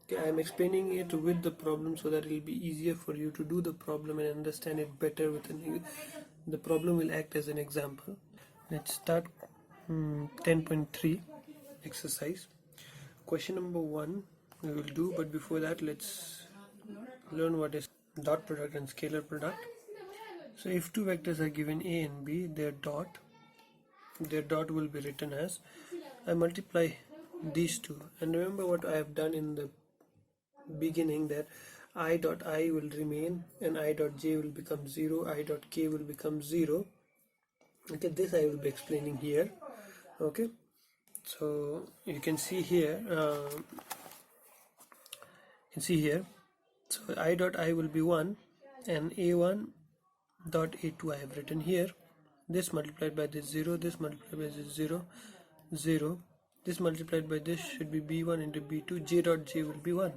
Okay, I am explaining it with the problem so that it will be easier for you to do the problem and understand it better. The problem will act as an example. Let's start 10.3 exercise. Question number 1 we will do, but before that let's learn what is dot product and scalar product. So if two vectors are given a and b, their dot will be written as, I multiply these two, and remember what I have done in the beginning, that I dot I will remain and I dot j will become 0, I dot k will become 0. Okay, this I will be explaining here. Okay, so you can see here, so I dot I will be 1 and a1 dot a2 I have written here. This multiplied by this 0, this multiplied by this 0, 0, this multiplied by this should be b1 into b2, j dot j will be 1.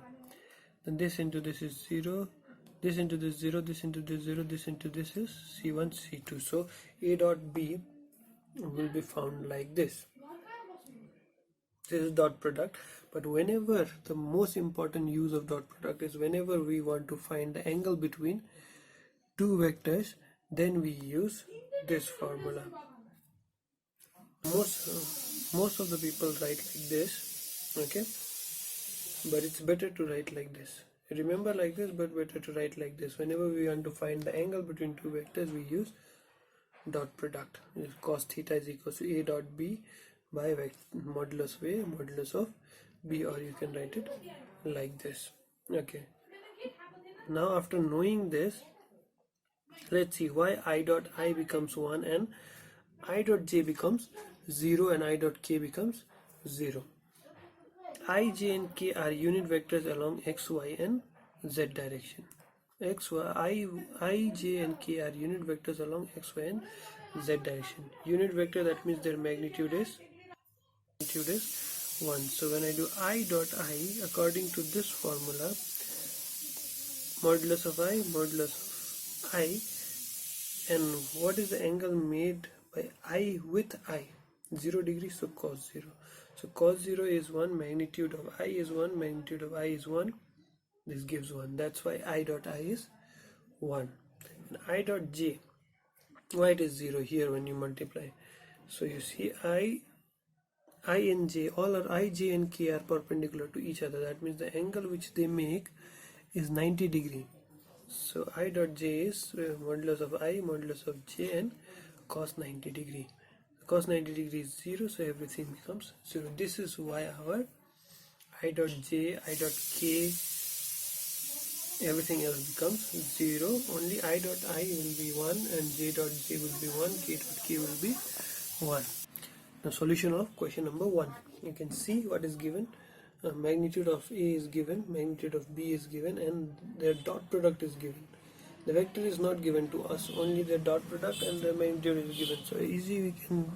Then this into this is 0, this into this 0, this into this 0, this into this is c1 c2. So a dot b will be found like this. This is dot product. But whenever, the most important use of dot product is whenever we want to find the angle between two vectors, then we use this formula. Most of the people write like this, okay, but it's better to write like this. Remember like this, but better to write like this. Whenever we want to find the angle between two vectors, we use dot product. Cos theta is equals to a dot b by modulus of a modulus of b, or you can write it like this. Okay, now after knowing this, let's see why I dot I becomes 1 and I dot j becomes 0 and I dot k becomes 0. I, j and k are unit vectors along x, y and z direction. I, j and k are unit vectors along x, y and z direction. Unit vector, that means their magnitude is 1. So when I do I dot I, according to this formula, modulus of I, and what is the angle made by I with I? 0 degrees, so cos 0. So cos 0 is 1, magnitude of I is 1, magnitude of I is 1. This gives 1. That's why I dot I is 1. And I dot j, why it is 0 here when you multiply? So you see I and j, all are I, j and k are perpendicular to each other. That means the angle which they make is 90 degree. So I dot j is modulus of I, modulus of j, and cos 90 degree. Cos 90 degree is 0, so everything becomes 0. This is why our I dot j, I dot k, everything else becomes 0. Only I dot I will be 1 and j dot j will be 1, k dot k will be 1. The solution of question number 1. You can see what is given. Magnitude of A is given, magnitude of B is given, and their dot product is given. The vector is not given to us, only the dot product and the magnitude is given. So easy, we can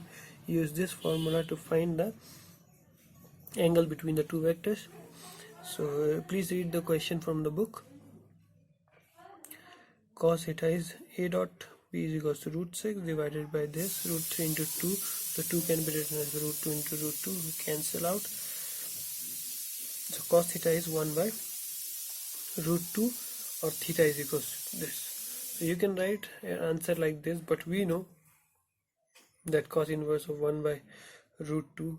use this formula to find the angle between the two vectors. So please read the question from the book. Cos theta is a dot b is equals to root 6 divided by this root 3 into 2. The 2 can be written as root 2 into root 2, we cancel out. So cos theta is 1 by root 2, or theta is equals to this. So you can write an answer like this, but we know that cos inverse of 1 by root 2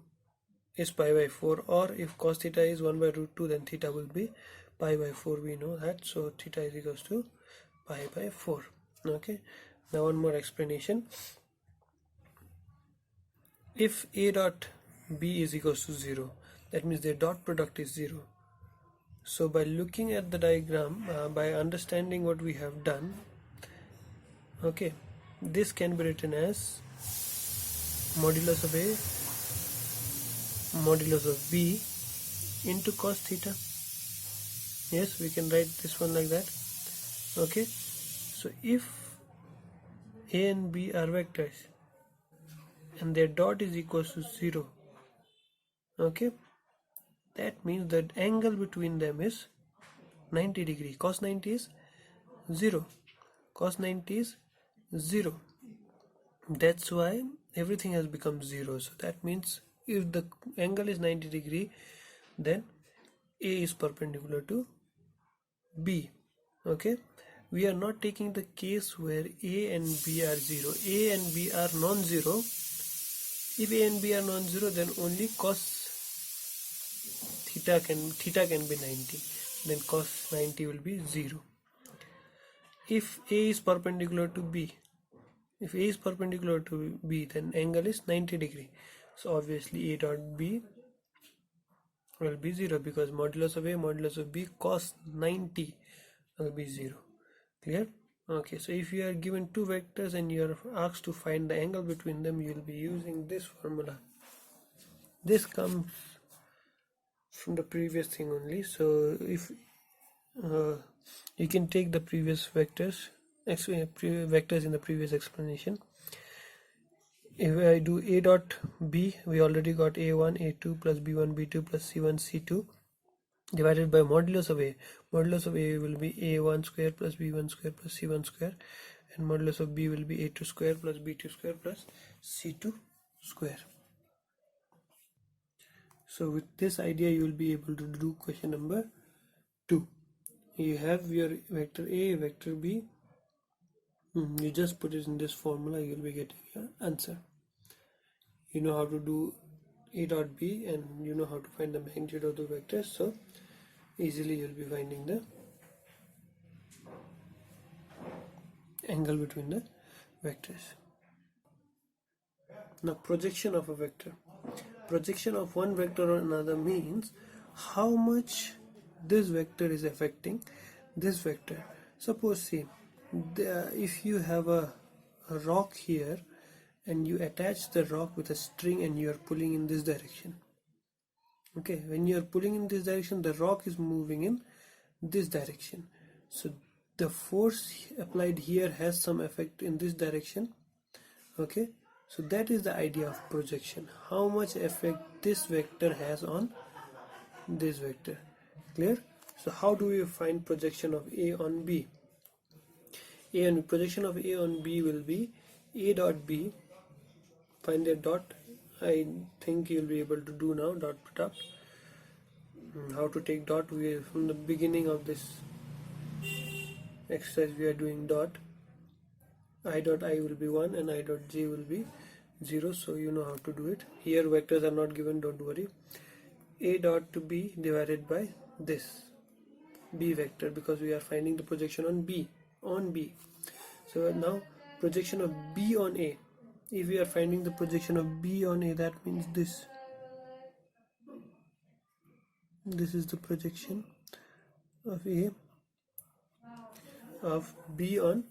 is pi by 4, or if cos theta is 1 by root 2, then theta will be pi by 4, we know that. So theta is equals to pi by 4. Okay, now one more explanation. If a dot b is equals to 0, that means their dot product is 0. So by looking at the diagram, by understanding what we have done, okay, this can be written as modulus of a modulus of b into cos theta. Yes, we can write this one like that. Okay, so if a and b are vectors and their dot is equals to 0, okay, that means that angle between them is 90 degree. Cos 90 is 0. Cos 90 is 0. That's why everything has become 0. So that means if the angle is 90 degree, then A is perpendicular to B. Okay, we are not taking the case where A and B are 0. A and B are non-zero. If A and B are non-zero, then only cos theta can be 90. Then cos 90 will be 0. If A is perpendicular to B, then angle is 90 degree. So obviously A dot B will be 0, because modulus of A modulus of B cos 90 will be 0. Clear? Okay, so if you are given two vectors and you are asked to find the angle between them, you will be using this formula. This comes from the previous thing only. So if you can take the previous vectors in the previous explanation. If I do A dot B, we already got A1 A2 plus B1 B2 plus C1 C2 divided by modulus of A. Modulus of A will be A1 square plus B1 square plus C1 square, and modulus of B will be A2 square plus B2 square plus C2 square. So with this idea, you will be able to do question number 2. You have your vector A, vector B. You just put it in this formula, you will be getting your answer. You know how to do A dot B, and you know how to find the magnitude of the vectors, so easily you will be finding the angle between the vectors. Now, projection of a vector. Projection of one vector on another means how much this vector is affecting this vector. Suppose, see, if you have a rock here and you attach the rock with a string and you are pulling in this direction. Okay, when you are pulling in this direction, the rock is moving in this direction. So the force applied here has some effect in this direction. Okay, so that is the idea of projection. How much effect this vector has on this vector. Clear? So how do we find projection of A on B? Projection of A on B will be A dot B. Find a dot. I think you'll be able to do now. Dot product. How to take dot? From the beginning of this exercise we are doing dot. I dot I will be 1 and I dot j will be 0, so you know how to do it. Here vectors are not given, don't worry. A dot to B divided by this B vector, because we are finding the projection on B. So now projection of B on A. If we are finding the projection of B on A, that means this is the projection of A of B on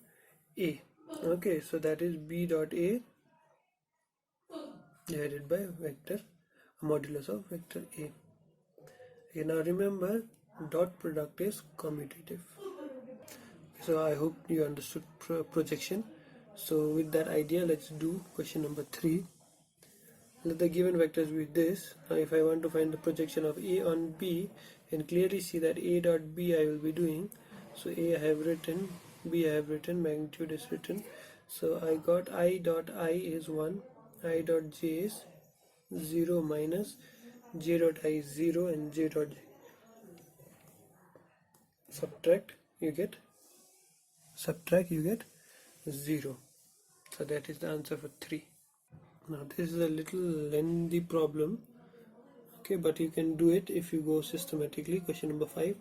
A. Okay, so that is B dot A divided by vector modulus of vector A. Okay, now remember, dot product is commutative. So I hope you understood projection. So with that idea, let's do question number 3. Let the given vectors be this. Now if I want to find the projection of A on B, you can clearly see that A dot B I will be doing. So A I have written, B I have written, magnitude is written. So I got I dot I is 1, I dot j is 0 minus j dot I is 0 and j dot j. Subtract, you get 0. So that is the answer for 3. Now this is a little lengthy problem, okay, but you can do it if you go systematically. Question number 5.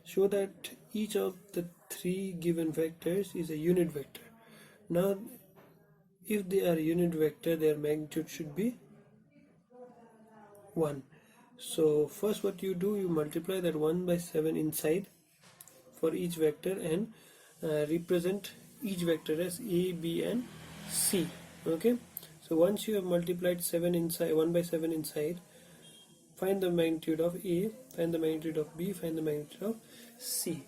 Show that each of the 3 given vectors is a unit vector. Now if they are unit vector, their magnitude should be 1. So first what you do, you multiply that 1 by 7 inside for each vector and represent each vector as A, B and C. Okay, so once you have multiplied 7 inside, 1 by 7 inside, find the magnitude of A, find the magnitude of B, find the magnitude of C.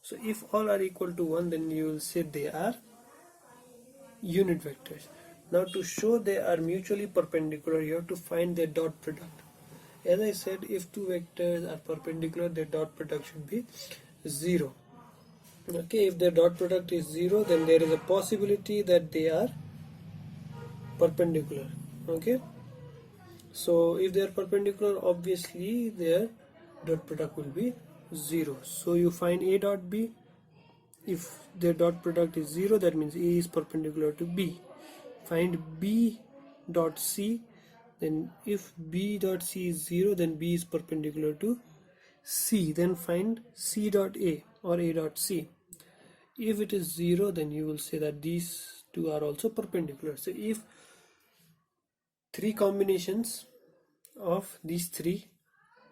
So if all are equal to 1, then you will say they are unit vectors. Now to show they are mutually perpendicular, you have to find their dot product. As I said, if two vectors are perpendicular, their dot product should be 0. Okay, if their dot product is 0, then there is a possibility that they are perpendicular. Okay, so if they are perpendicular, obviously their dot product will be 0. So you find A dot B. If their dot product is 0, that means A is perpendicular to B. Find B dot C. Then if B dot C is 0, then B is perpendicular to C. Then find C dot A or A dot C. If it is 0, then you will say that these two are also perpendicular. So if three combinations of these three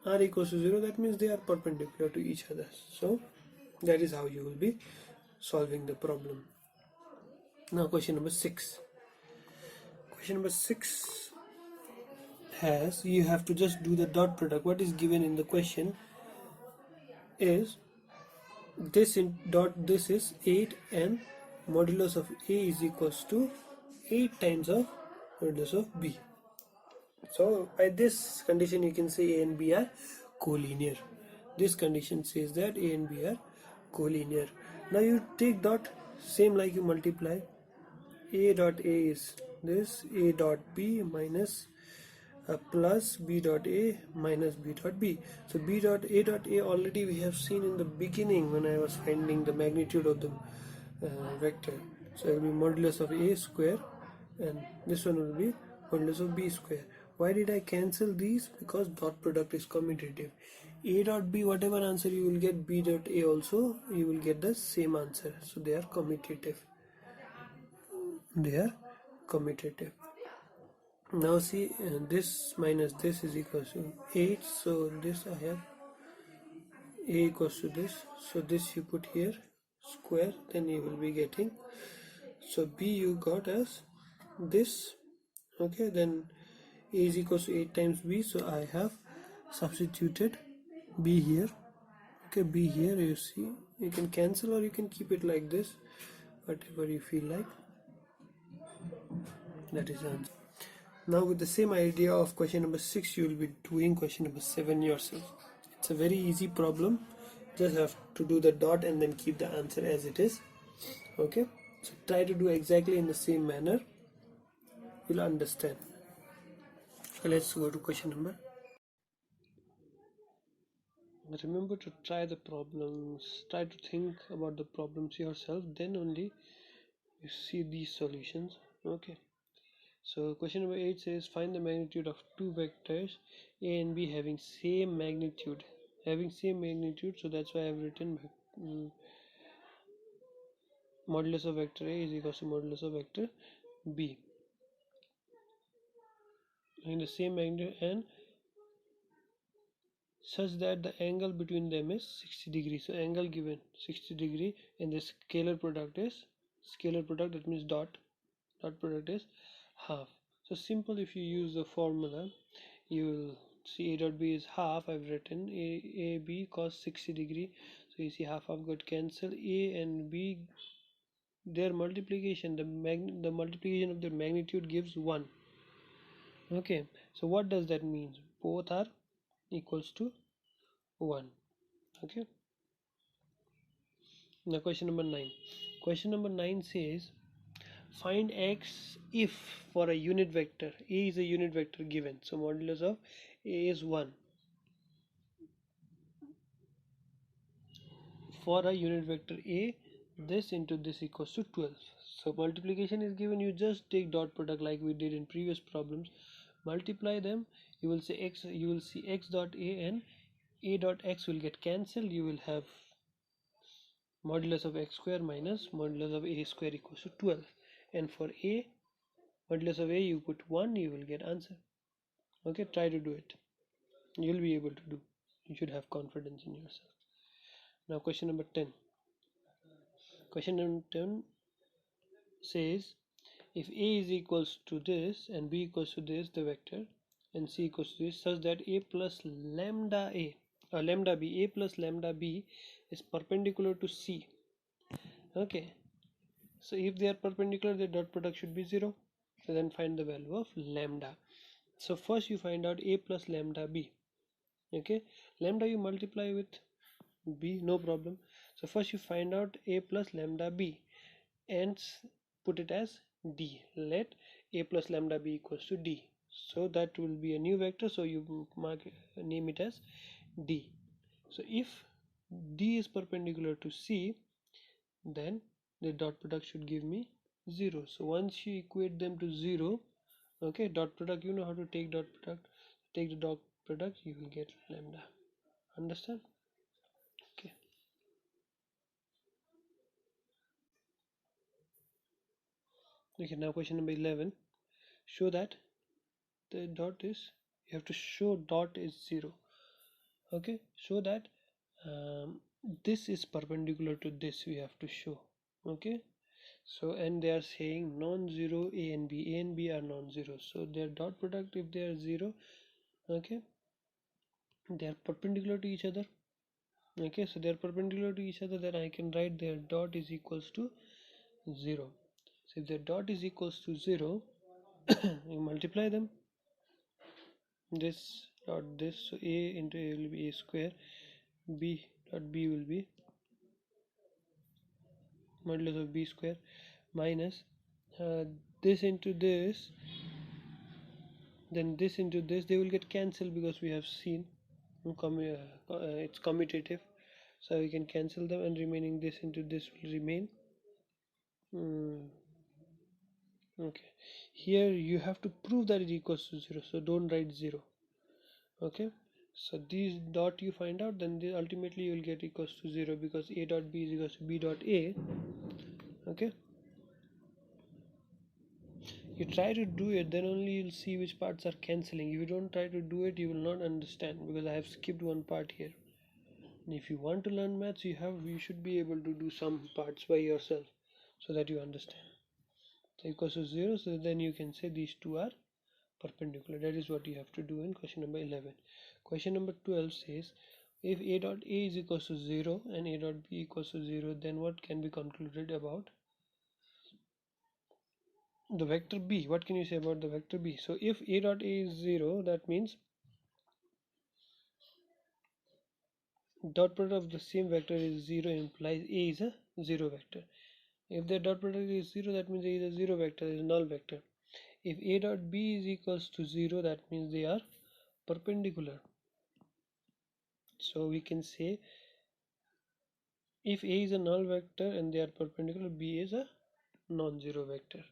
are equals to 0, that means they are perpendicular to each other. So that is how you will be solving the problem. Now question number 6. Question number 6 has, you have to just do the dot product. What is given in the question is this is 8 and modulus of A is equals to 8 times of modulus of B. So by this condition you can say A and B are collinear. This condition says that A and B are collinear. Now you take dot, same like you multiply. A dot A is this, A dot B minus plus B dot A minus B dot B. So B dot A already we have seen in the beginning when I was finding the magnitude of the vector. So it will be modulus of A square, and this one will be modulus of B square. Why did I cancel these? Because dot product is commutative. A dot B, whatever answer you will get, B dot A also you will get the same answer. So they are commutative. They are commutative. Now see, this minus this is equal to 8. So this I have A equals to this. So this you put here square, then you will be getting. So B you got as this. Okay, then A is equals to 8 times B. So I have substituted B here. Okay, B here, you see, you can cancel or you can keep it like this, whatever you feel like. That is the answer. Now with the same idea of question number 6, you will be doing question number 7 yourself. It's a very easy problem. Just have to do the dot and then keep the answer as it is. Okay, so try to do exactly in the same manner. You'll understand. So let's go to question number. Remember to try the problems. Try to think about the problems yourself. Then only you see these solutions. Okay. So question number 8 says find the magnitude of two vectors A and B having same magnitude. So that's why I've written modulus of vector A is equal to modulus of vector B. In the same magnitude and such that the angle between them is 60 degrees. So angle given 60 degree, and the scalar product, that means dot product is half. So simple, if you use the formula, you will see A dot B is half. I've written A B cos 60 degree. So you see half got cancelled. A and B, their multiplication, the multiplication of their magnitude gives 1. Okay, so what does that mean? Both are equals to 1. Okay, now question number 9. Question number 9 says find x if for a unit vector A is a unit vector given. So modulus of A is 1. For a unit vector A, this into this equals to 12. So multiplication is given, you just take dot product like we did in previous problems, multiply them, you will see x dot A and A dot x will get cancelled. You will have modulus of x square minus modulus of A square equals to 12. And for A, modulus of A you put 1, you will get answer. Okay, try to do it. You'll be able to do. You should have confidence in yourself. Now question number 10. Question number 10 says if A is equals to this and B equals to this, the vector, and C equals to this, such that A plus lambda A or lambda B, A plus lambda B is perpendicular to C. Okay, so if they are perpendicular, the dot product should be 0. So then find the value of lambda. So first you find out A plus lambda B. Okay, lambda you multiply with B, no problem. So first you find out A plus lambda B and put it as D. Let A plus lambda B equals to D. So that will be a new vector, so you name it as D. So if D is perpendicular to C, then the dot product should give me 0. So once you equate them to 0, okay, dot product, you know how to take dot product. Take the dot product, you will get lambda. Understand? Okay. Okay, now question number 11. Show that the dot is, you have to show dot is 0. Okay, show that this is perpendicular to this, we have to show. Okay, so and they are saying non-zero a and b are non-zero, so their dot product, if they are 0, okay, they are perpendicular to each other. Okay, so they are perpendicular to each other, then I can write their dot is equals to 0. So if their dot is equals to 0, you multiply them, this dot this, so a into a will be a square, b dot b will be modulus of b square, minus this into this, then this into this, they will get cancelled because we have seen it's commutative, so we can cancel them, and remaining this into this will remain. Okay, here you have to prove that it equals to 0, so don't write 0. Okay, so these dot you find out, then ultimately you will get equals to 0, because a dot b is equals to b dot a. Okay, you try to do it, then only you'll see which parts are cancelling. If you don't try to do it, you will not understand, because I have skipped one part here. And if you want to learn maths, you should be able to do some parts by yourself, so that you understand. So equals to 0, so then you can say these two are perpendicular. That is what you have to do in question number 11. Question number 12 says, if a dot a is equals to 0 and a dot b equals to 0, then what can be concluded about the vector b? What can you say about the vector b? So if a dot a is 0, that means dot product of the same vector is 0, implies a is a 0 vector. If the dot product is 0, that means a is a 0 vector, is a null vector. If a dot b is equals to 0, that means they are perpendicular. So we can say if a is a null vector and they are perpendicular, b is a non-zero vector.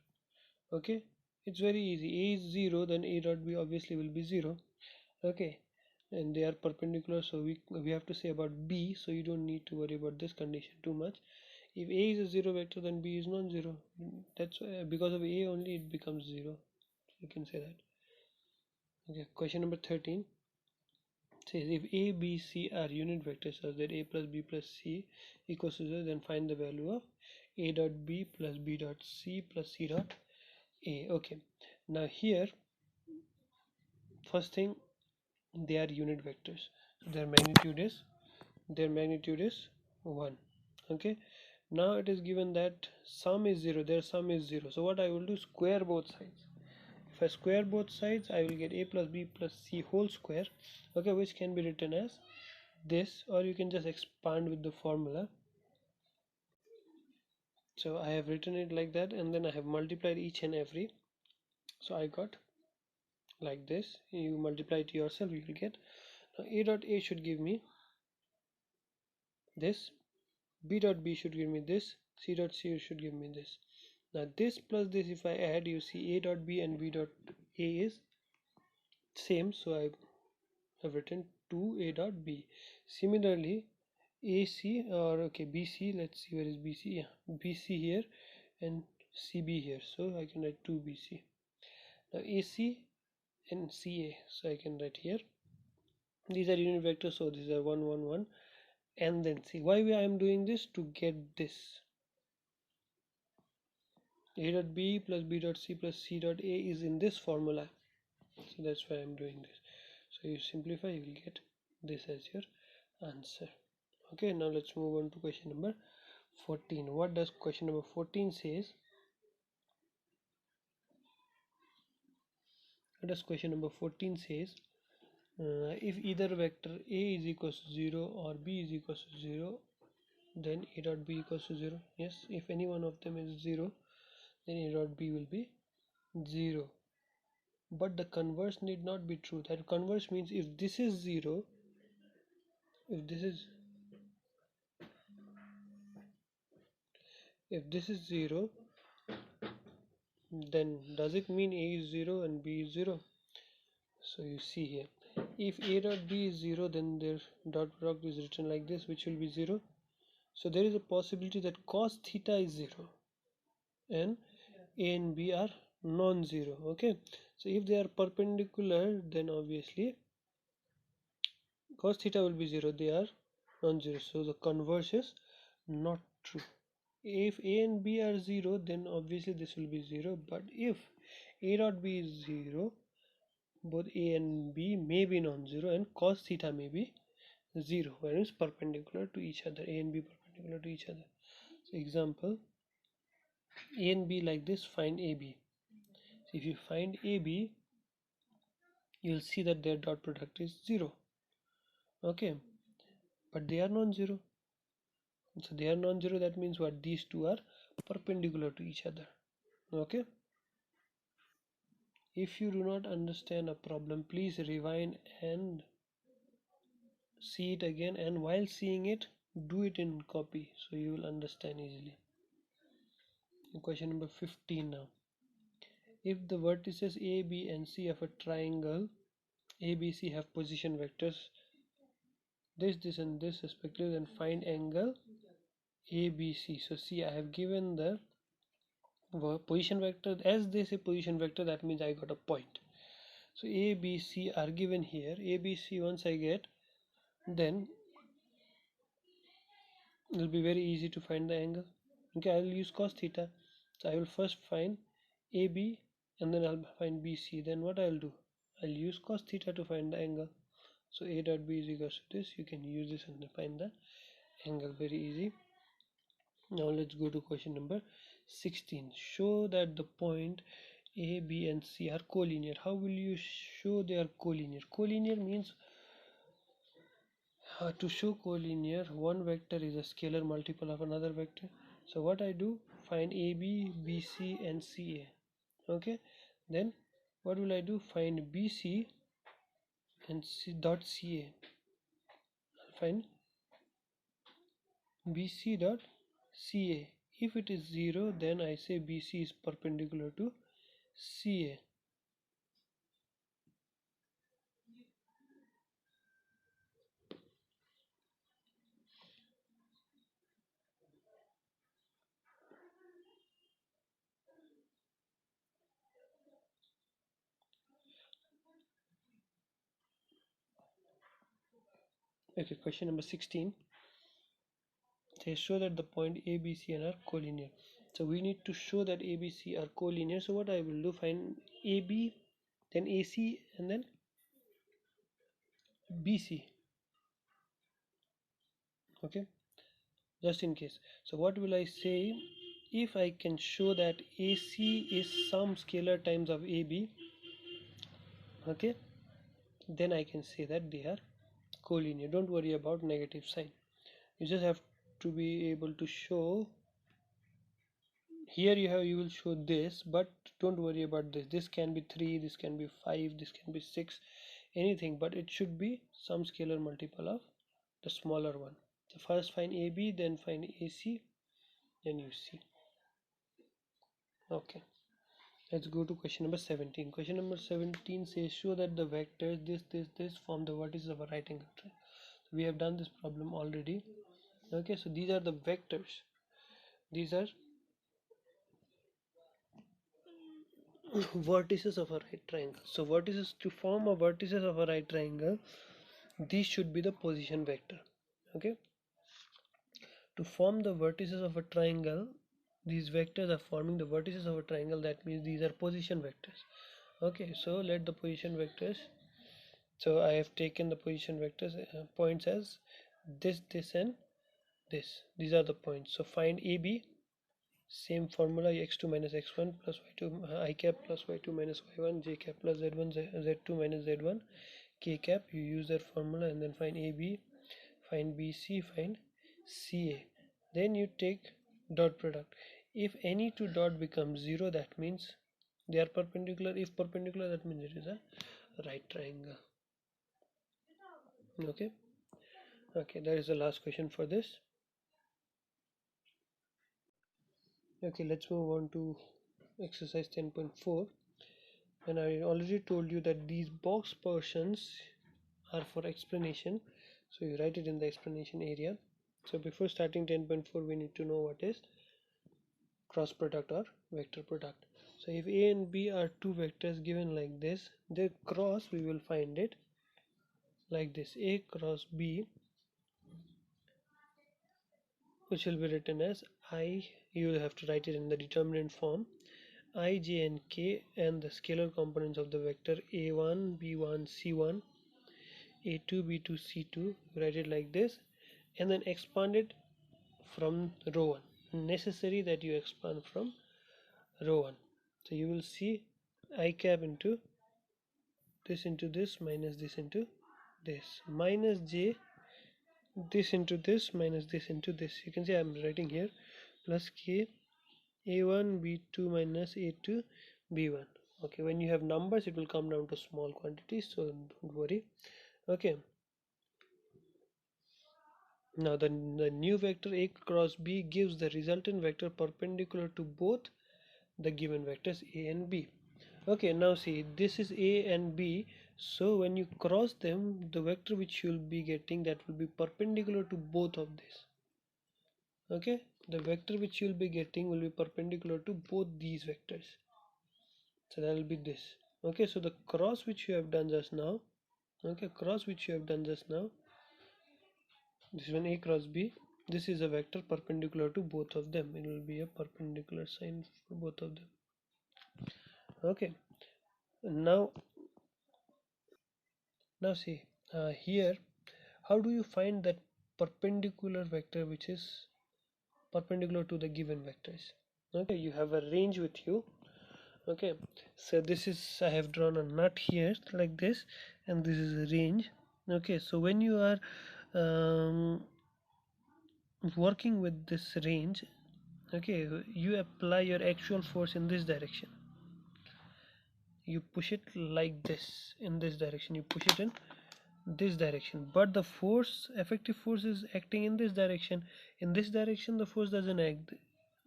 Okay, it's very easy. A is 0, then a dot b obviously will be 0. Okay, and they are perpendicular, so we have to say about b, so you don't need to worry about this condition too much. If a is a 0 vector, then b is non-zero. That's because of a only it becomes 0. You can say that. Okay, question number 13 says, if a b c are unit vectors such that a plus b plus c equals to 0, then find the value of a dot b plus b dot c plus c dot a. Okay, now here, first thing, they are unit vectors, so their magnitude is 1. Okay, now it is given that sum is 0, their sum is 0, so what I will do, square both sides. If I square both sides, I will get a plus b plus c whole square, okay, which can be written as this, or you can just expand with the formula. So I have written it like that, and then I have multiplied each and every, so I got like this. You multiply it yourself, you will get, now a dot a should give me this, b dot b should give me this, c dot c should give me this. Now this plus this, if I add, you see a dot b and b dot a is same, so I have written 2a dot b. Similarly, AC, or okay, BC, let's see, where is BC? Yeah, BC here and CB here, so I can write 2BC. Now AC and CA, so I can write here, these are unit vectors, so these are 1 1 1, and then C. Why I am doing this? To get this a dot b plus b dot c plus c dot a is in this formula, so that's why I'm doing this. So you simplify, you will get this as your answer. Okay, now let's move on to question number 14. What does question number 14 says? What does question number 14 says? If either vector a is equals to 0 or b is equals to 0, then a dot b equals to 0. Yes, if any one of them is 0, then a dot b will be 0. But the converse need not be true. That converse means if this is 0, if this is 0, then does it mean A is 0 and B is 0? So you see here, if A dot B is 0, then their dot product is written like this, which will be 0. So there is a possibility that cos theta is 0 and A and B are non-zero. Okay, so if they are perpendicular, then obviously cos theta will be 0, they are non-zero, so the converse is not true. If A and B are 0, then obviously this will be 0, but if A dot B is 0, both A and B may be non-zero and cos theta may be 0 when it's perpendicular to each other, A and B perpendicular to each other. So example, A and B like this, find AB. So if you find AB, you'll see that their dot product is 0. Okay, but they are non-zero. So they are non-zero, that means what? These two are perpendicular to each other. Okay, if you do not understand a problem, please rewind and see it again, and while seeing it, do it in copy so you will understand easily. Question number 15 now. If the vertices A, B and C of a triangle ABC have position vectors this and this respectively, then find angle ABC. So see, I have given the position vector. As they say position vector, that means I got a point. So A, B, C are given here. A, B, C once I get, then it will be very easy to find the angle. Okay, I will use cos theta. So I will first find AB and then I'll find BC. Then what I'll do? I'll use cos theta to find the angle. So A dot B is equals to this. You can use this and find the angle, very easy. Now let's go to question number 16. Show that the point A, B and C are collinear. How will you show they are collinear? Collinear means to show collinear, one vector is a scalar multiple of another vector. So what I do, find AB, BC and CA. Okay, then what will I do? Find BC and C dot CA. I'll find BC dot CA. If it is 0, then I say BC is perpendicular to CA. Okay, question number 16. They show that the point A, B, C are collinear. So we need to show that A, B, C are collinear. So what I will do, find AB, then AC, and then BC. Okay, just in case. So what will I say? If I can show that AC is some scalar times of AB, okay, then I can say that they are collinear. Don't worry about negative sign. You just have to be able to show. Here you will show this, but don't worry about this can be 3, this can be 5, this can be 6, anything, but it should be some scalar multiple of the smaller one. So first find AB, then find AC, then you see. Okay, let's go to question number 17. Question number 17 says show that the vectors this form the vertices of a right angle triangle. So we have done this problem already. Okay, so these are the vectors, these are vertices of a right triangle. So vertices, to form a vertices of a right triangle, these should be the position vector. Okay, to form the vertices of a triangle, these vectors are forming the vertices of a triangle, that means these are position vectors. Okay, so let the position vectors, so I have taken the position vectors points as this and this, these are the points. So find AB, same formula, x2 minus x1 plus y2 I cap plus y2 minus y1 j cap plus z1 z2 minus z1 k cap. You use that formula and then find AB, find BC, find CA. Then you take dot product. If any two dot becomes 0, that means they are perpendicular. If perpendicular, that means it is a right triangle. Okay, Okay, that is the last question for this. Okay, let's move on to exercise 10.4. And I already told you that these box portions are for explanation, so you write it in the explanation area. So before starting 10.4, we need to know what is cross product or vector product. So if a and b are two vectors given like this, their cross we will find it like this: a cross b, which will be written as I, you will have to write it in the determinant form, I, j and k, and the scalar components of the vector a1, b1, c1, a2, b2, c2, write it like this, and then expand it from row 1. Necessary that you expand from row 1. So you will see I cap into this minus this into this, minus j this into this minus this into this. You can see I'm writing here plus k a1 b2 minus a2 b1. Okay, when you have numbers it will come down to small quantities, so don't worry. Okay, now the new vector a cross b gives the resultant vector perpendicular to both the given vectors a and b. Okay, now see, this is a and b, so when you cross them, the vector which you will be getting, that will be perpendicular to both of this. Okay, the vector which you will be getting will be perpendicular to both these vectors, so that will be this. Okay, so the cross which you have done just now, okay, cross which you have done just now, this one a cross b, this is a vector perpendicular to both of them. It will be a perpendicular sign for both of them. Okay, now see, here, how do you find that perpendicular vector which is perpendicular to the given vectors? Okay, you have a range with you. Okay, so this is, I have drawn a nut here like this, and this is a range. Okay, so when you are working with this range, okay, you apply your actual force in this direction, you push it like this, in this direction you push it in this direction, but the force, effective force, is acting in this direction. In this direction the force doesn't act,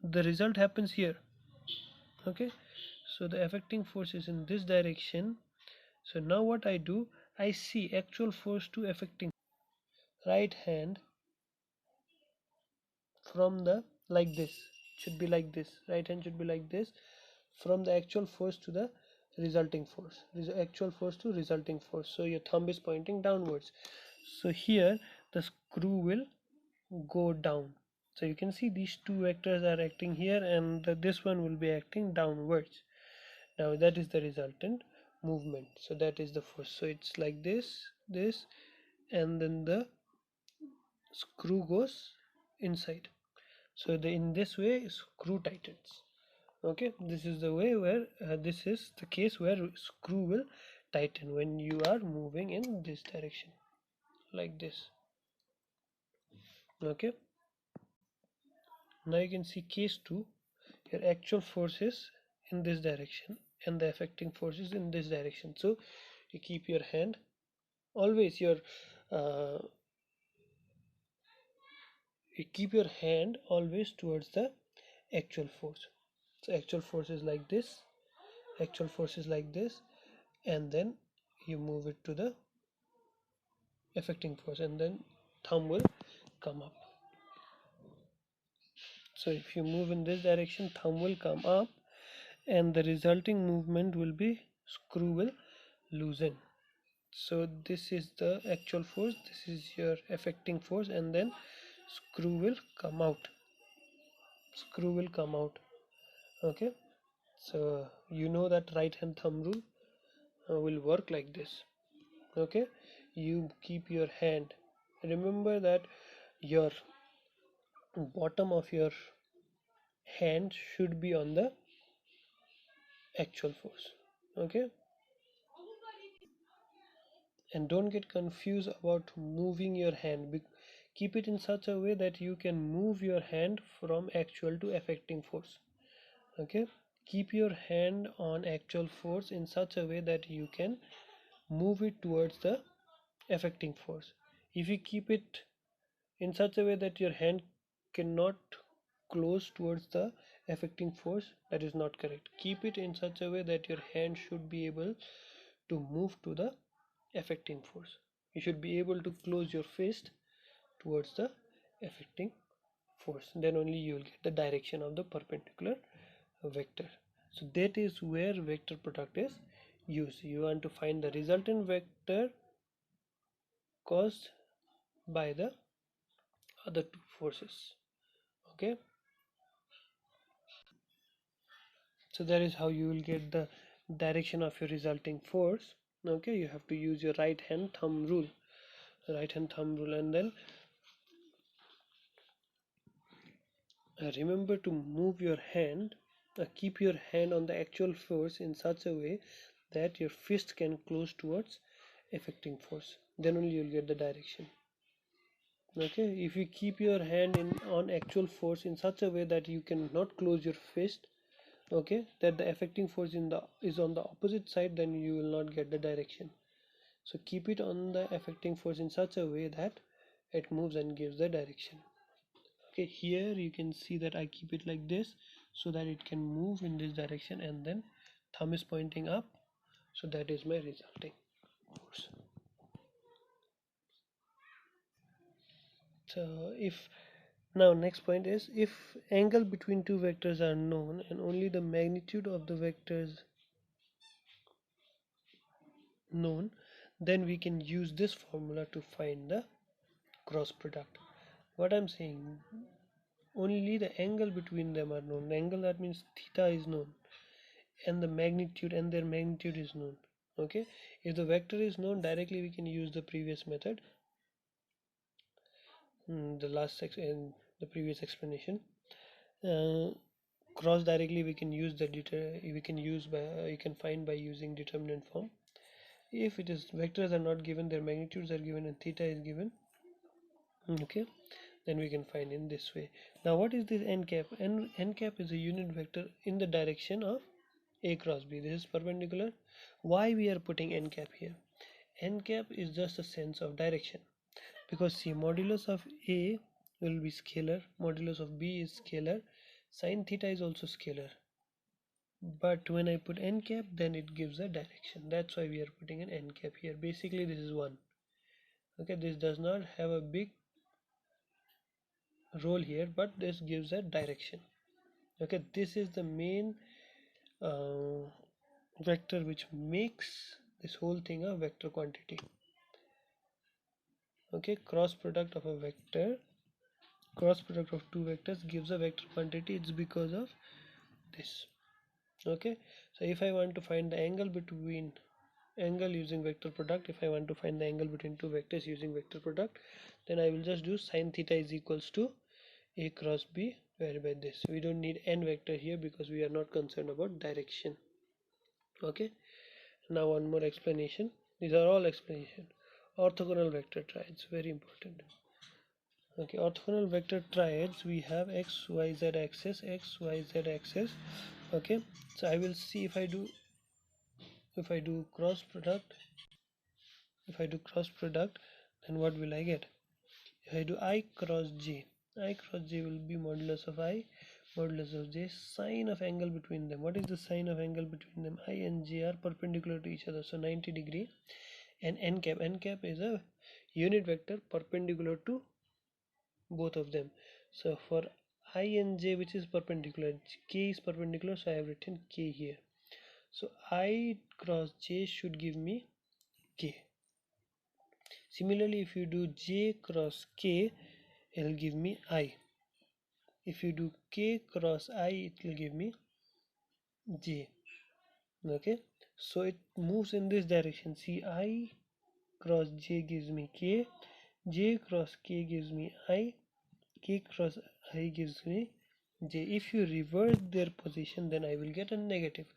the result happens here. Okay, so the affecting force is in this direction. So now what I do, I see actual force to affecting right hand from the, like this, should be like this, right hand should be like this, from the actual force to the resulting force, actual force to resulting force. So your thumb is pointing downwards, so here the screw will go down. So you can see these two vectors are acting here, and this one will be acting downwards. Now that is the resultant movement, so that is the force. So it's like this, and then the screw goes inside. So in this way screw tightens. Okay, this is the way where this is the case where screw will tighten when you are moving in this direction like this. Okay, now you can see case 2, your actual force is in this direction and the affecting force is in this direction. So you keep your hand always, uh, you keep your hand always towards the actual force. So actual force is like this, actual force is like this, and then you move it to the affecting force, and then thumb will come up. So if you move in this direction, thumb will come up, and the resulting movement will be screw will loosen. So this is the actual force, this is your affecting force, and then screw will come out, screw will come out. Okay, so you know that right hand thumb rule will work like this. Okay, you keep your hand, remember that your bottom of your hand should be on the actual force. Okay, and don't get confused about moving your hand. Keep it in such a way that you can move your hand from actual to affecting force. Okay, keep your hand on actual force in such a way that you can move it towards the affecting force. If you keep it in such a way that your hand cannot close towards the affecting force. That is not correct. Keep it in such a way that your hand should be able to move to the affecting force. You should be able to close your fist towards the affecting force, then only you will get the direction of the perpendicular vector. So that is where vector product is used. You want to find the resultant vector caused by the other two forces. Okay, so that is how you will get the direction of your resulting force. Okay, you have to use your right hand thumb rule, and then remember to move your hand, keep your hand on the actual force in such a way that your fist can close towards affecting force, then only you'll get the direction. Okay, if you keep your hand in on actual force in such a way that you cannot close your fist, okay, that the affecting force is on the opposite side, then you will not get the direction. So keep it on the affecting force in such a way that it moves and gives the direction. Okay, here you can see that I keep it like this so that it can move in this direction, and then thumb is pointing up, so that is my resulting force. So if now next point is, if angle between two vectors are known and only the magnitude of the vectors known, then we can use this formula to find the cross product. What I'm saying, only the angle between them are known. Angle, that means theta, is known, and the magnitude and their magnitude is known. Okay, if the vector is known, directly we can use the previous method, the last section in the previous explanation. Cross directly we can use you can find by using determinant form. If it is vectors are not given, their magnitudes are given and theta is given, okay, then we can find in this way. Now what is this n cap? N cap is a unit vector in the direction of a cross b. This is perpendicular. Why we are putting n cap here? N cap is just a sense of direction, because see, modulus of a will be scalar, modulus of b is scalar, sine theta is also scalar, but when I put n cap, then it gives a direction. That's why we are putting an n cap here. Basically this is 1. Okay, this does not have a big role here, but this gives a direction. Okay, this is the main uh, vector which makes this whole thing a vector quantity. Okay, cross product of two vectors gives a vector quantity. It's because of this. Okay, so if I want to find the angle using vector product, if I want to find the angle between two vectors using vector product, then I will just do sine theta is equals to a cross b, whereby this, we don't need n vector here because we are not concerned about direction. Okay, now one more explanation. These are all explanation. Orthogonal vector triads, very important. Okay, orthogonal vector triads, we have x y z axis, okay. So I will see if I do cross product, then what will I get? If I do I cross j will be modulus of I, modulus of j, sine of angle between them. What is the sine of angle between them? I and j are perpendicular to each other, so 90 degree. And n cap is a unit vector perpendicular to both of them. So for I and j, which is perpendicular, k is perpendicular, so I have written k here. So I cross j should give me k. Similarly, if you do j cross k, it will give me I. If you do k cross I, it will give me j. Okay, so it moves in this direction. See, I cross j gives me k, j cross k gives me I, k cross I gives me j. If you reverse their position, then I will get a negative.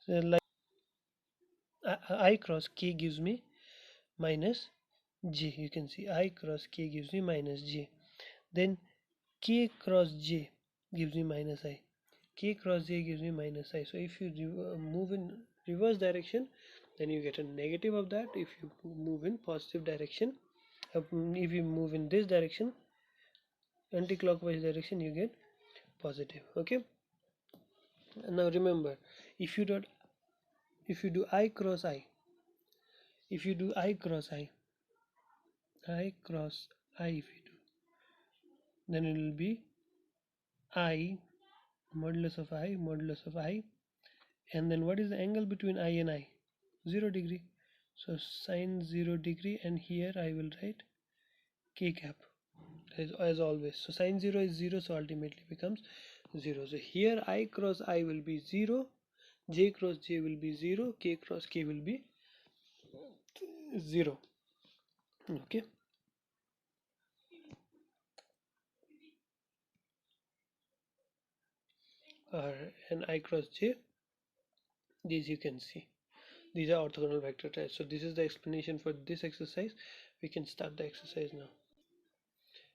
So like I cross k gives me minus j. You can see I cross k gives me minus j. Then k cross j gives me minus I. K cross j gives me minus I. So if you move in reverse direction, then you get a negative of that. If you move in positive direction, if you move in this direction, anti-clockwise direction you get positive. Okay, and now remember, if you do I cross I, if you do I cross I cross I, if you do, then it will be I modulus of I, and then what is the angle between I and I? 0 degree. So sine 0 degree, and here I will write k cap as always. So sine 0 is 0, so ultimately becomes 0. So here I cross I will be 0, j cross j will be 0, k cross k will be 0. Okay, and I cross j, these you can see, these are orthogonal vector types. So this is the explanation for this exercise. We can start the exercise now.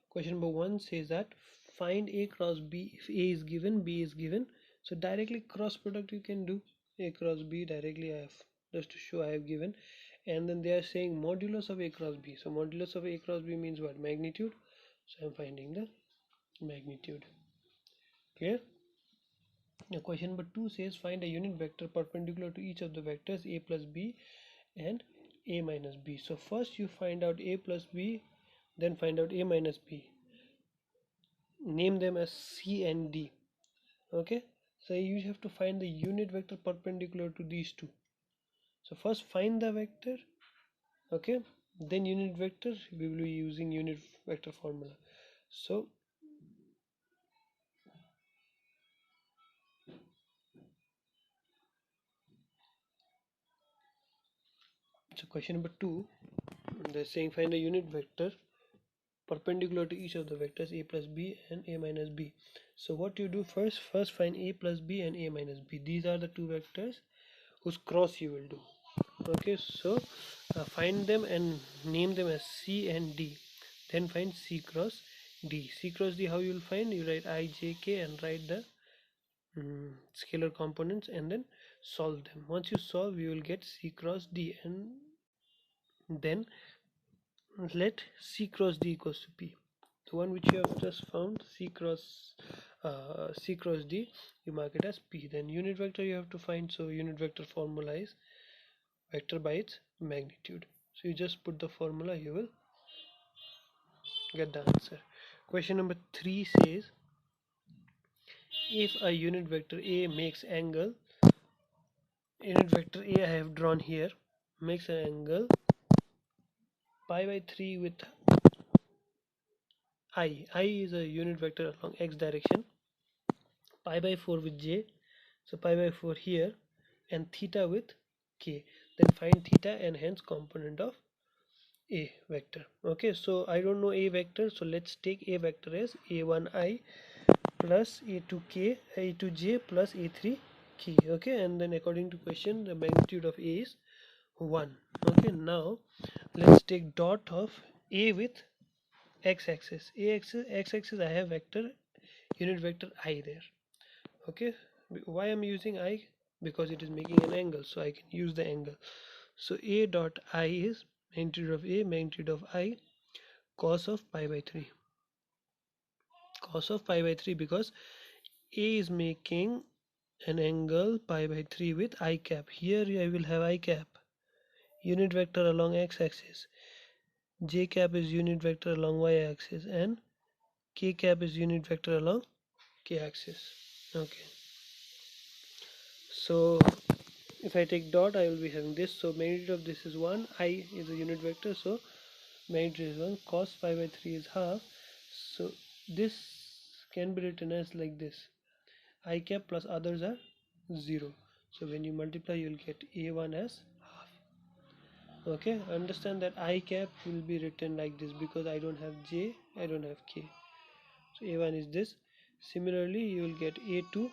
Question number 1 says that find A cross B if A is given, B is given. So directly cross product you can do A cross B directly. I have just to show I have given, and then they are saying modulus of A cross B. So modulus of A cross B means what? Magnitude. So I'm finding the magnitude. Clear? Now question number 2 says find a unit vector perpendicular to each of the vectors A plus B and A minus B. So first you find out A plus B, then find out A minus B. Name them as C and D. Okay, so you have to find the unit vector perpendicular to these two. So first find the vector, okay, then unit vector. We will be using unit vector formula. So question number 2, they're saying find a unit vector perpendicular to each of the vectors A plus B and A minus B. So what you do first find A plus B and A minus B. These are the two vectors whose cross you will do. Okay, so find them and name them as C and D. Then find C cross D. C cross D, how you will find? You write I, J, K and write the scalar components and then solve them. Once you solve, you will get C cross D, and then let C cross D equals to P. The one which you have just found, C cross D, you mark it as P. Then unit vector you have to find. So unit vector formula is vector by its magnitude. So you just put the formula, you will get the answer. Question number 3 says if a unit vector A makes angle, unit vector A I have drawn here, makes an angle pi by 3 with I is a unit vector along x direction, pi by 4 with j, so pi by 4 here, and theta with k. Then find theta and hence component of A vector. Okay, so I don't know A vector, so let's take A vector as A1i plus A2k, A2j plus A3k. Okay, and then according to question, the magnitude of A is 1. Okay, now let's take dot of A with x-axis. X-axis I have vector, unit vector I there. Okay, why I'm using I? Because it is making an angle, so I can use the angle. So A dot I is magnitude of A, magnitude of I, cos of pi by 3. Cos of pi by 3 because A is making an angle pi by 3 with I cap. Here I will have I cap, unit vector along x-axis. J cap is unit vector along y-axis, and K cap is unit vector along k-axis. Okay, so if I take dot, I will be having this. So magnitude of this is 1. I is a unit vector, so magnitude is 1. Cos pi by 3 is half. So this can be written as like this. I cap plus others are 0. So when you multiply, you will get A1 as half. Okay, understand that I cap will be written like this because I don't have J, I don't have K. So A1 is this. Similarly, you will get A2.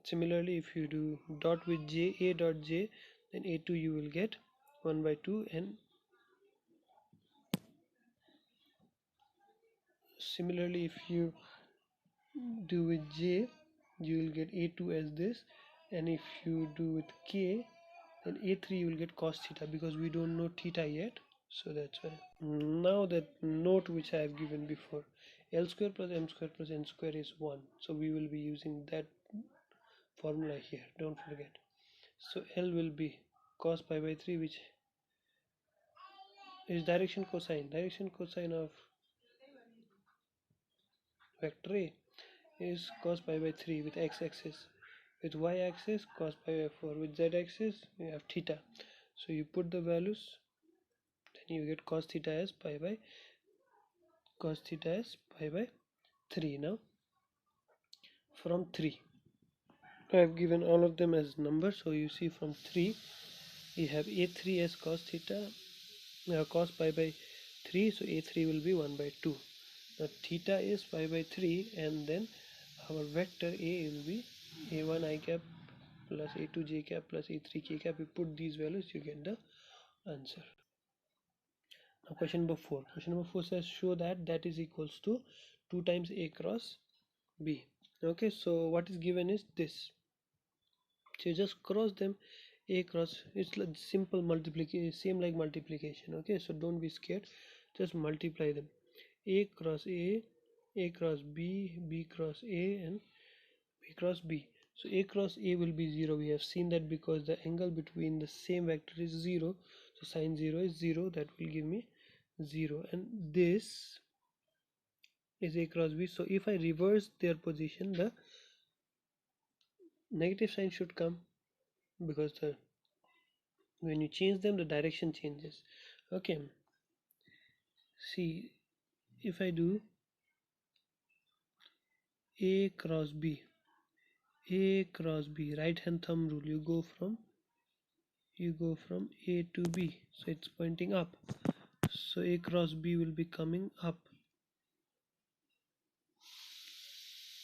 Similarly, if you do dot with J, A dot J, then A2 you will get 1 by 2, and similarly if you do with J, you will get A2 as this, and if you do with K, then A3 you will get cos theta because we don't know theta yet. So that's why. Now that note which I have given before, L square plus M square plus N square is 1. So we will be using that formula here, don't forget. So L will be cos pi by 3, which is direction cosine of vector A is cos pi by 3 with x-axis, with y-axis cos pi by 4, with z-axis we have theta. So you put the values, then you get cos theta as pi by 3. Now from 3 I have given all of them as numbers, so you see from 3 we have a3 as cos theta, cos pi by 3, so a3 will be 1 by 2. Now theta is pi by 3, and then our vector A will be a1 I cap plus a2 j cap plus a3 k cap. You put these values, you get the answer. Now question number 4. Question number 4 says show that is equals to 2 times a cross b. Okay, so what is given is this. So you just cross them, a cross, it's like simple multiplication, same like multiplication. Okay, so don't be scared, just multiply them. A cross a cross b, b cross a, and b cross b. So a cross a will be 0. We have seen that because the angle between the same vector is 0, so sine 0 is 0, that will give me 0. And this is a cross b, so if I reverse their position, the negative sign should come, because when you change them, the direction changes. Okay, see, if I do a cross b, right hand thumb rule, you go from a to b, so it's pointing up, so a cross b will be coming up,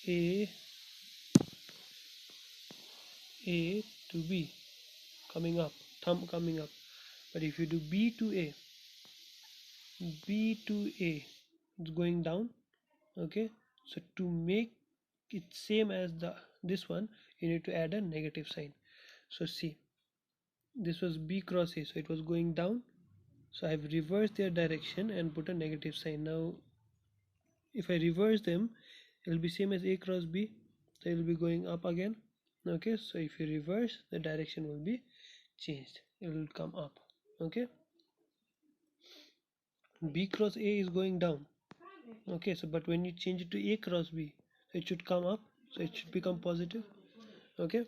a to b coming up, thumb coming up. But if you do b to a, it's going down. Okay, so to make it same as this one, you need to add a negative sign. So see, this was b cross a, so it was going down, so I've reversed their direction and put a negative sign. Now if I reverse them, it will be same as a cross b, so it will be going up again. Okay, so if you reverse, the direction will be changed, it will come up. Okay, b cross a is going down. Okay, so but when you change it to a cross b, it should come up, so it should become positive. Okay,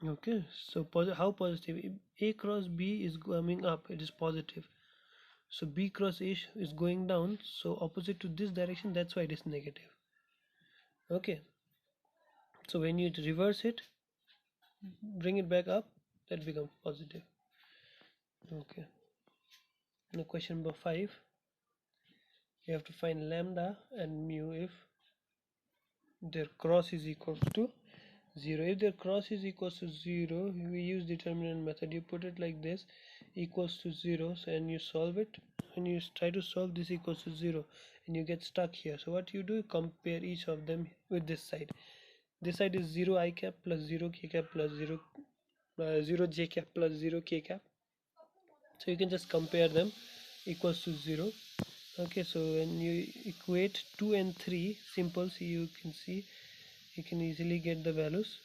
okay, so how positive? If a cross b is coming up, it is positive. So b cross a is going down, so opposite to this direction, that's why it is negative. Okay, so when you reverse it, bring it back up, that becomes positive. Okay, now question number 5, you have to find lambda and mu if their cross is equals to 0. If their cross is equals to 0, we use determinant method. You put it like this, equals to 0, so, and you solve it. When you try to solve this equals to 0 and you get stuck here, so what you do, compare each of them with this side. This side is 0 I cap plus 0 k cap plus 0 j cap plus 0 k cap, so you can just compare them, equals to 0. Okay, so when you equate 2 and 3, simple, so you can see you can easily get the values.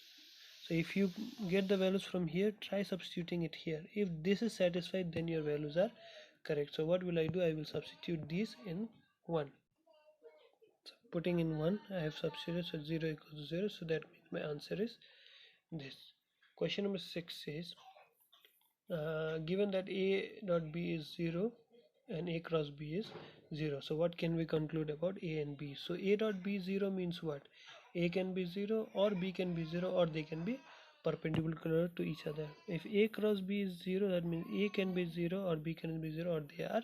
So if you get the values from here, try substituting it here. If this is satisfied, then your values are correct. So what will I do? I will substitute these in 1. So putting in 1, I have substituted, so 0 equals to 0, so that means my answer is this. Question number 6 says given that a dot b is 0 and a cross b is 0, so what can we conclude about a and b? So a dot b 0 means what? A can be 0 or b can be 0, or they can be perpendicular to each other. If a cross b is 0, that means a can be 0 or b can be 0, or they are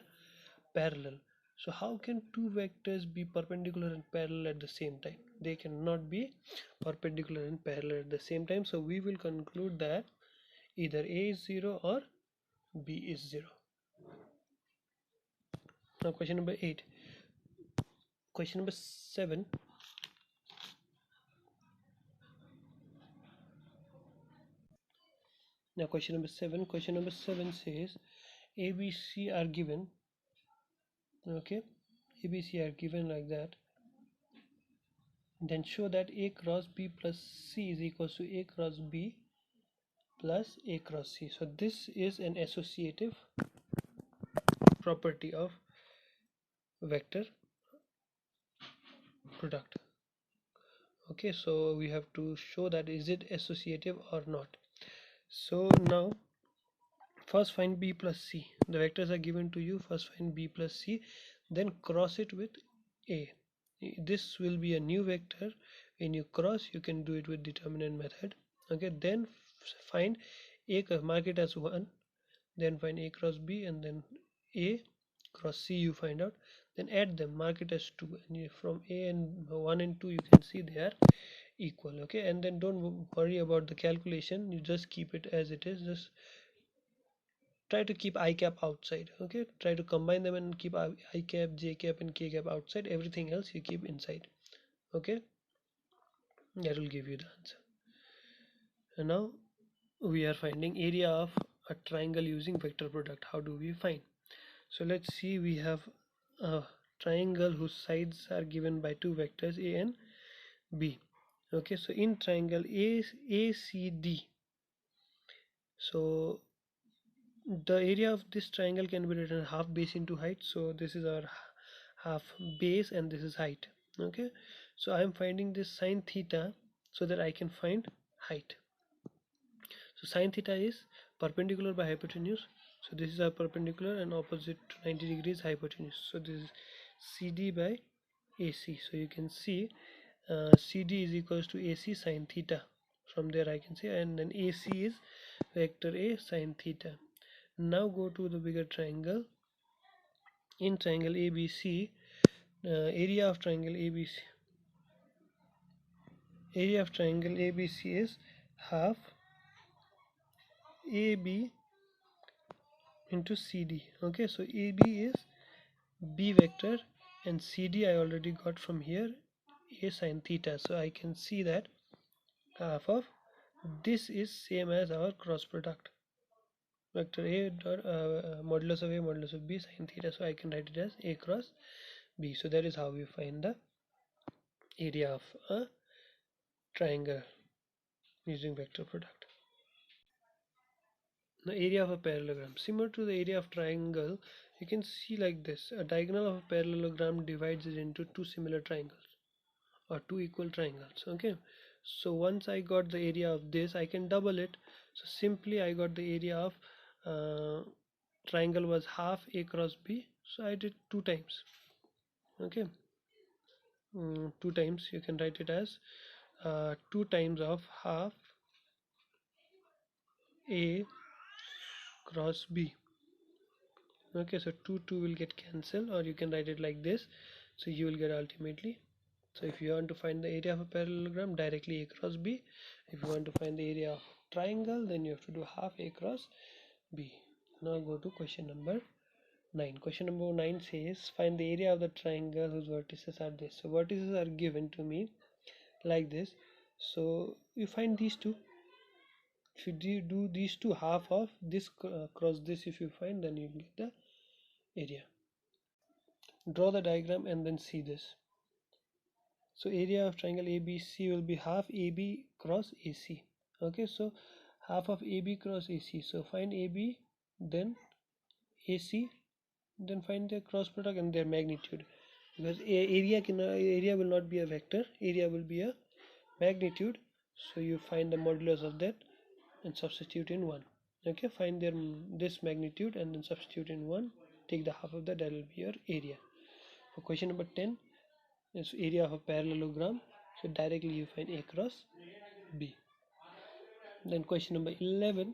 parallel. So how can two vectors be perpendicular and parallel at the same time? They cannot be perpendicular and parallel at the same time, so we will conclude that either a is 0 or b is 0. Now question number 8. Question number 7. Now question number 7. Question number 7 says ABC are given. Okay, ABC are given like that. Then show that A cross B plus C is equals to A cross B plus A cross C. So this is an associative property of vector product. Okay, so we have to show that is it associative or not. So now first find B plus C. The vectors are given to you. First find B plus C, then cross it with A. This will be a new vector. When you cross, you can do it with determinant method. Okay, then find A, mark it as 1, then find A cross B, and then A cross C you find out, then add them, mark it as 2, and from A and 1 and 2 you can see they are equal. Okay, and then don't worry about the calculation, you just keep it as it is. Just try to keep I cap outside. Okay, try to combine them and keep I cap, J cap and K cap outside. Everything else you keep inside. Okay, that will give you the answer. And now we are finding area of a triangle using vector product. How do we find? So let's see, we have a triangle whose sides are given by two vectors A and B. Okay, so in triangle ACD, so the area of this triangle can be written half base into height. So this is our half base and this is height. Okay, so I am finding this sine theta so that I can find height. So sine theta is perpendicular by hypotenuse. So this is our perpendicular and opposite to 90 degrees hypotenuse. So this is CD by AC. So you can see CD is equals to AC sine theta. From there I can see, and then AC is vector A sine theta. Now go to the bigger triangle. In triangle ABC, area of triangle ABC is half AB into CD. Okay, so AB is B vector and CD I already got from here, A sine theta. So I can see that half of this is same as our cross product, vector A dot modulus of A modulus of B sine theta. So I can write it as A cross B. So that is how we find the area of a triangle using vector product. The area of a parallelogram, similar to the area of triangle, you can see like this. A diagonal of a parallelogram divides it into two similar triangles or two equal triangles. Okay, so once I got the area of this, I can double it. So simply I got the area of triangle was half A cross B, so I did 2 times. Okay, 2 times, you can write it as 2 times of half A cross B. Okay, so 2 will get cancelled, or you can write it like this. So you will get ultimately, so if you want to find the area of a parallelogram, directly A cross B. If you want to find the area of triangle, then you have to do half A cross B. Now go to question number 9. Question number 9 says find the area of the triangle whose vertices are this. So vertices are given to me like this. So you find these two. If you do these two, half of this cross this, if you find, then you get the area. Draw the diagram and then see this. So area of triangle ABC will be half AB cross AC. Okay, so half of AB cross AC. So find AB, then AC, then find their cross product and their magnitude. Because area will not be a vector, area will be a magnitude. So you find the modulus of that and substitute in 1. Okay, find their this magnitude and then substitute in 1. Take the half of that will be your area. For question number 10 is area of a parallelogram. So directly you find A cross B. Then question number 11.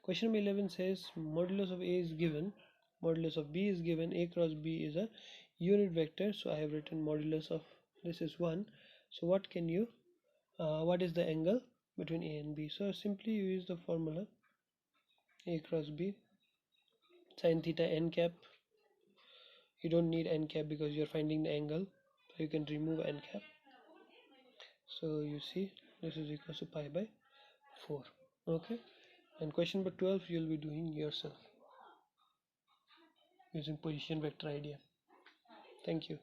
Question number 11 says modulus of A is given, modulus of B is given, A cross B is a unit vector. So I have written modulus of this is 1. So what can you what is the angle between A and B? So simply you use the formula A cross B sin theta n cap. You don't need n cap because you're finding the angle, so you can remove n cap. So you see this is equal to pi by 4. Okay, And question number 12 you'll be doing yourself using position vector idea. Thank you.